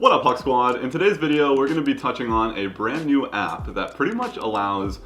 What up, Huck Squad? In today's video, we're going to be touching on a brand new app that pretty much allows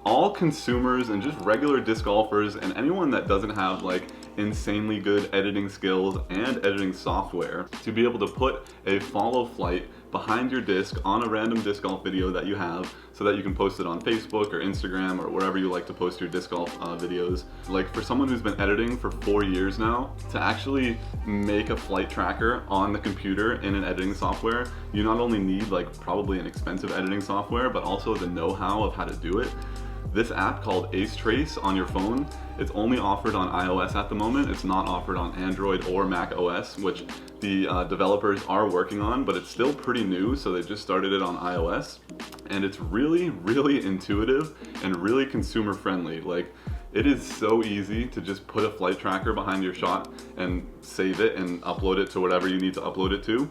all consumers and just regular disc golfers and anyone that doesn't have like insanely good editing skills and editing software to be able to put a follow flight behind your disc on a random disc golf video that you have so that you can post it on Facebook or Instagram or wherever you like to post your disc golf videos. Like for someone who's been editing for 4 years now, to actually make a flight tracker on the computer in an editing software, you not only need like probably an expensive editing software, but also the know-how of how to do it. This app called Ace Trace on your phone, it's only offered on iOS at the moment. It's not offered on Android or Mac OS, which the developers are working on, but it's still pretty new, so they just started it on iOS. And it's really, really intuitive and really consumer friendly. Like, it is so easy to just put a flight tracker behind your shot and save it and upload it to whatever you need to upload it to.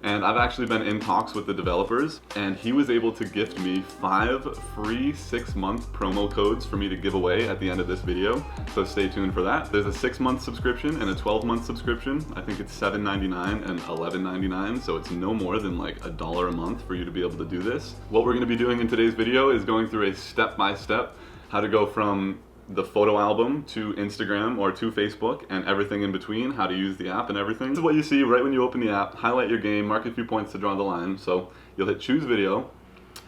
And I've actually been in talks with the developers, and he was able to gift me 5 free 6-month promo codes for me to give away at the end of this video, so stay tuned for that. There's a 6-month subscription and a 12-month subscription. I think it's $7.99 and $11.99, so it's no more than like $1 a month for you to be able to do this. What we're going to be doing in today's video is going through a step-by-step how to go from the photo album to Instagram or to Facebook and everything in between, how to use the app and everything. This is what you see right when you open the app. Highlight your game, mark a few points to draw the line. So you'll hit choose video,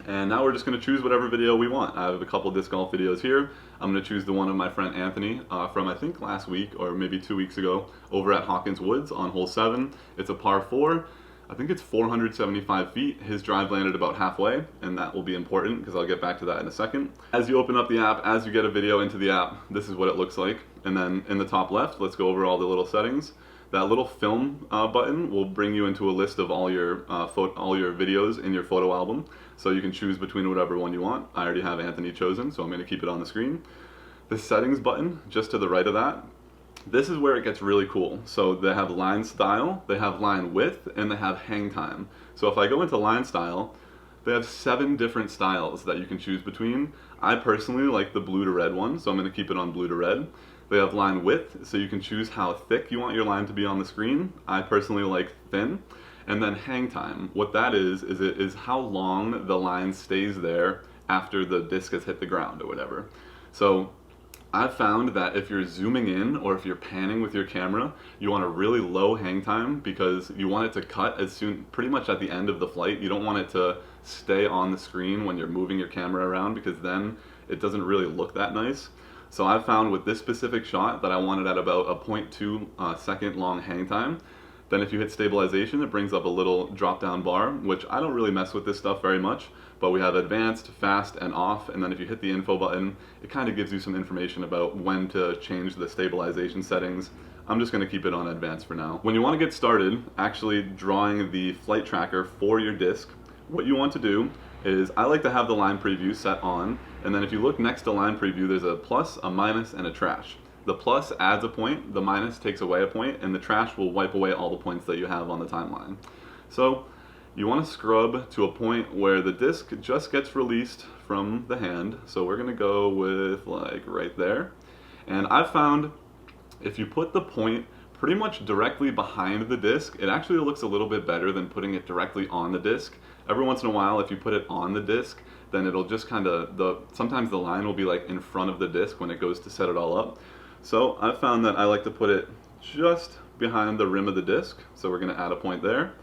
and now we're just going to choose whatever video we want. I have a couple disc golf videos here. I'm going to choose the one of my friend Anthony from I think last week or maybe 2 weeks ago over at Hawkins Woods on hole 7. It's a par 4. I think it's 475 feet. His drive landed about halfway, and that will be important because I'll get back to that in a second. As you open up the app, as you get a video into the app, this is what it looks like. And then in the top left, let's go over all the little settings. That little film button will bring you into a list of all your videos in your photo album, so you can choose between whatever one you want. I already have Anthony chosen, so I'm going to keep it on the screen. The settings button, just to the right of that, this is where it gets really cool. So they have line style, they have line width, and they have hang time. So if I go into line style, they have 7 different styles that you can choose between. I personally like the blue to red one, so I'm going to keep it on blue to red. They have line width, so you can choose how thick you want your line to be on the screen. I personally like thin. And then hang time. What that is how long the line stays there after the disc has hit the ground or whatever. So I've found that if you're zooming in or if you're panning with your camera, you want a really low hang time because you want it to cut as soon, pretty much at the end of the flight. You don't want it to stay on the screen when you're moving your camera around because then it doesn't really look that nice. So I've found with this specific shot that I want it at about a 0.2 second long hang time. Then if you hit stabilization, it brings up a little drop down bar, which I don't really mess with this stuff very much, but we have advanced, fast, and off, and then if you hit the info button, it kind of gives you some information about when to change the stabilization settings. I'm just going to keep it on advanced for now. When you want to get started actually drawing the flight tracker for your disc, what you want to do is, I like to have the line preview set on, and then if you look next to line preview, there's a plus, a minus, and a trash. The plus adds a point, the minus takes away a point, and the trash will wipe away all the points that you have on the timeline. So you want to scrub to a point where the disc just gets released from the hand. So we're going to go with like right there. And I've found if you put the point pretty much directly behind the disc, it actually looks a little bit better than putting it directly on the disc. Every once in a while, if you put it on the disc, then it'll just kind of, sometimes the line will be like in front of the disc when it goes to set it all up. So I've found that I like to put it just behind the rim of the disc. So we're going to add a point there,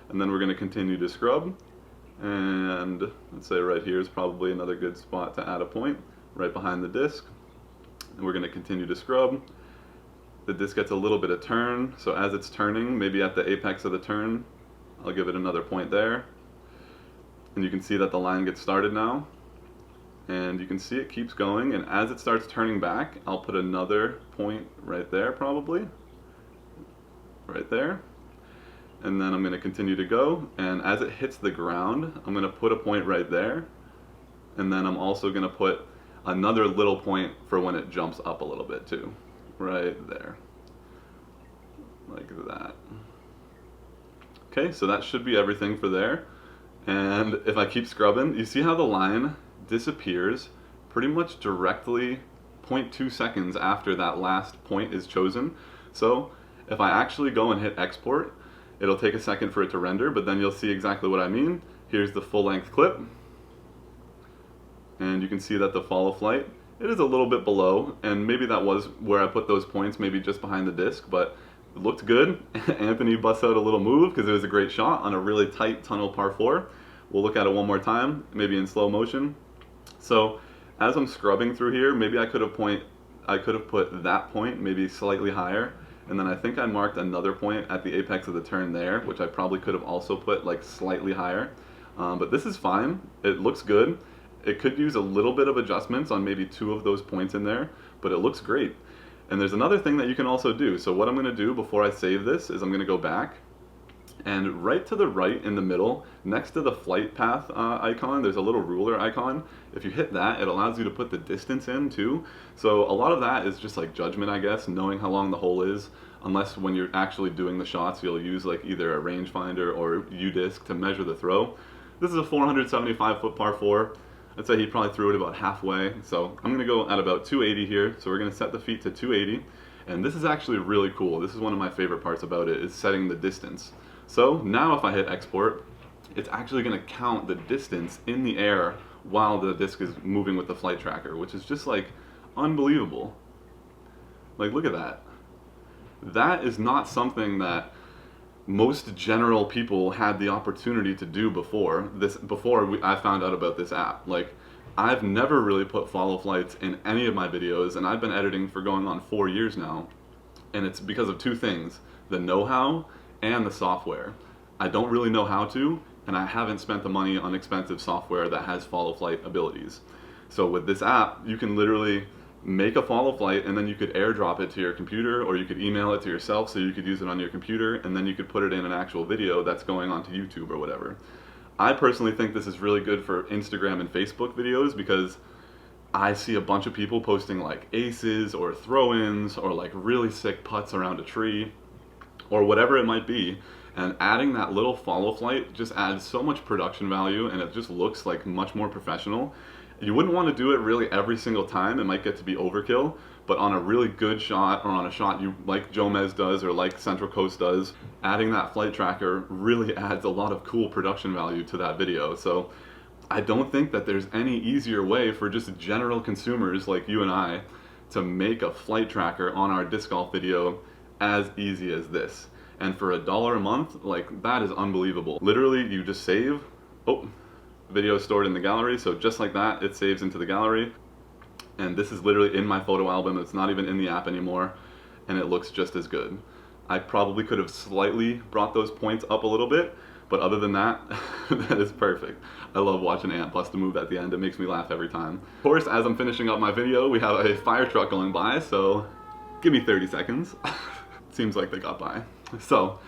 and then we're going to continue to scrub. And let's say right here is probably another good spot to add a point, right behind the disc. And we're going to continue to scrub. The disc gets a little bit of turn, so as it's turning, maybe at the apex of the turn, I'll give it another point there. And you can see that the line gets started now. And you can see it keeps going, and as it starts turning back, I'll put another point right there probably. Right there. And then I'm going to continue to go, and as it hits the ground, I'm going to put a point right there. And then I'm also going to put another little point for when it jumps up a little bit too. Right there. Like that. Okay, so that should be everything for there. And if I keep scrubbing, you see how the line disappears pretty much directly 0.2 seconds after that last point is chosen. So if I actually go and hit export, It'll take a second for it to render, but then you'll see exactly what I mean. Here's the full-length clip. And you can see that the follow flight, it is a little bit below, and maybe that was where I put those points, maybe just behind the disc, but it looked good. Anthony busts out a little move because it was a great shot on a really tight tunnel par 4. We'll look at it one more time, maybe in slow motion. So as I'm scrubbing through here, maybe I could have put that point maybe slightly higher, and then I think I marked another point at the apex of the turn there, which I probably could have also put like slightly higher. But this is fine. It looks good. It could use a little bit of adjustments on maybe 2 of those points in there, but it looks great. And there's another thing that you can also do. So what I'm going to do before I save this is I'm going to go back, and right to the right in the middle, next to the flight path icon, there's a little ruler icon. If you hit that, it allows you to put the distance in too. So a lot of that is just like judgment, I guess, knowing how long the hole is. Unless when you're actually doing the shots, you'll use like either a rangefinder or U-disc to measure the throw. This is a 475-foot par 4. I'd say he probably threw it about halfway. So I'm going to go at about 280 here. So we're going to set the feet to 280. And this is actually really cool. This is one of my favorite parts about it, is setting the distance. So now if I hit export, it's actually going to count the distance in the air while the disc is moving with the flight tracker, which is just like unbelievable. Like, look at that. That is not something that most general people had the opportunity to do before I found out about this app. Like, I've never really put follow flights in any of my videos, and I've been editing for going on 4 years now, and it's because of 2 things: the know-how and the software. I don't really know how to, and I haven't spent the money on expensive software that has follow flight abilities. So with this app, you can literally make a follow flight, and then you could airdrop it to your computer, or you could email it to yourself so you could use it on your computer, and then you could put it in an actual video that's going onto YouTube or whatever. I personally think this is really good for Instagram and Facebook videos, because I see a bunch of people posting like aces or throw-ins or like really sick putts around a tree or whatever it might be, and adding that little follow flight just adds so much production value, and it just looks like much more professional. You wouldn't want to do it really every single time. It might get to be overkill, but on a really good shot, or on a shot you like Jomez does or like Central Coast does, adding that flight tracker really adds a lot of cool production value to that video. So I don't think that there's any easier way for just general consumers like you and I to make a flight tracker on our disc golf video as easy as this. And for $1 a month, like, that is unbelievable. Literally, you just save. Oh, video stored in the gallery, so just like that, it saves into the gallery. And this is literally in my photo album. It's not even in the app anymore, and it looks just as good. I probably could have slightly brought those points up a little bit, but other than that, that is perfect. I love watching Ant bust a move at the end. It makes me laugh every time. Of course, as I'm finishing up my video, we have a fire truck going by, so give me 30 seconds. Seems like they got by. So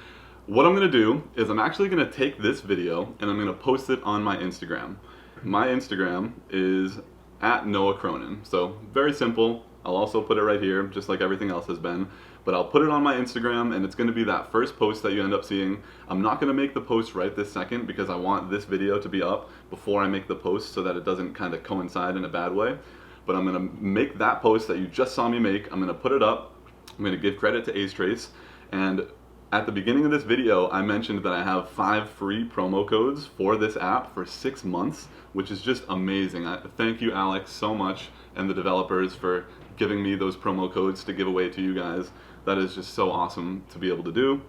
what I'm going to do is I'm actually going to take this video and I'm going to post it on my Instagram. My Instagram is @NoahCronin. So very simple. I'll also put it right here, just like everything else has been. But I'll put it on my Instagram, and it's going to be that first post that you end up seeing. I'm not going to make the post right this second because I want this video to be up before I make the post so that it doesn't kind of coincide in a bad way. But I'm going to make that post that you just saw me make. I'm going to put it up. I'm going to give credit to Ace Trace. And at the beginning of this video, I mentioned that I have 5 free promo codes for this app for 6 months, which is just amazing. Thank you, Alex, so much, and the developers for giving me those promo codes to give away to you guys. That is just so awesome to be able to do.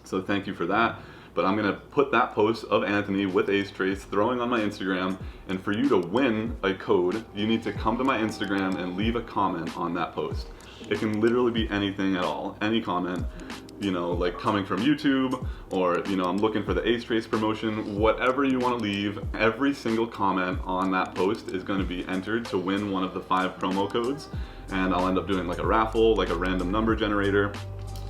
So thank you for that. But I'm going to put that post of Anthony with Ace Trace throwing on my Instagram, and for you to win a code, you need to come to my Instagram and leave a comment on that post. It can literally be anything at all, any comment, you know, like coming from YouTube, or, you know, I'm looking for the Ace Trace promotion, whatever you want to leave. Every single comment on that post is going to be entered to win one of the 5 promo codes, and I'll end up doing like a raffle, like a random number generator,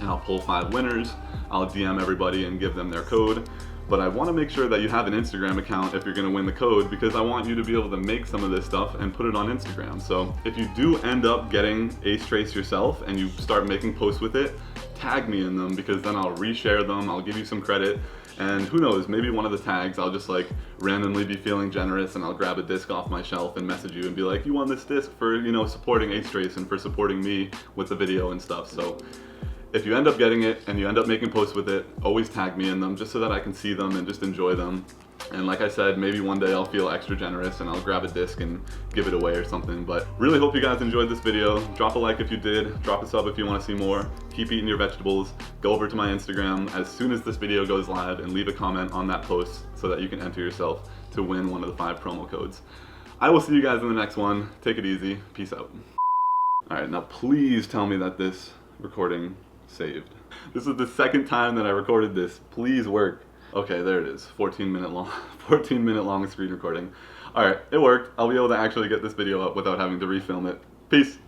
and I'll pull 5 winners. I'll DM everybody and give them their code. But I want to make sure that you have an Instagram account if you're going to win the code, because I want you to be able to make some of this stuff and put it on Instagram. So if you do end up getting Ace Trace yourself and you start making posts with it, tag me in them, because then I'll reshare them, I'll give you some credit, and who knows, maybe one of the tags I'll just like randomly be feeling generous and I'll grab a disc off my shelf and message you and be like, you won this disc for, you know, supporting Ace Trace and for supporting me with the video and stuff. So if you end up getting it and you end up making posts with it, always tag me in them just so that I can see them and just enjoy them. And like I said, maybe one day I'll feel extra generous and I'll grab a disc and give it away or something. But really hope you guys enjoyed this video. Drop a like if you did, drop a sub if you want to see more. Keep eating your vegetables. Go over to my Instagram as soon as this video goes live and leave a comment on that post so that you can enter yourself to win one of the 5 promo codes. I will see you guys in the next one. Take it easy. Peace out. Alright, now please tell me that this recording saved. This is the second time that I recorded this. Please work. Okay, there it is. 14-minute long screen recording. Alright, it worked. I'll be able to actually get this video up without having to refilm it. Peace.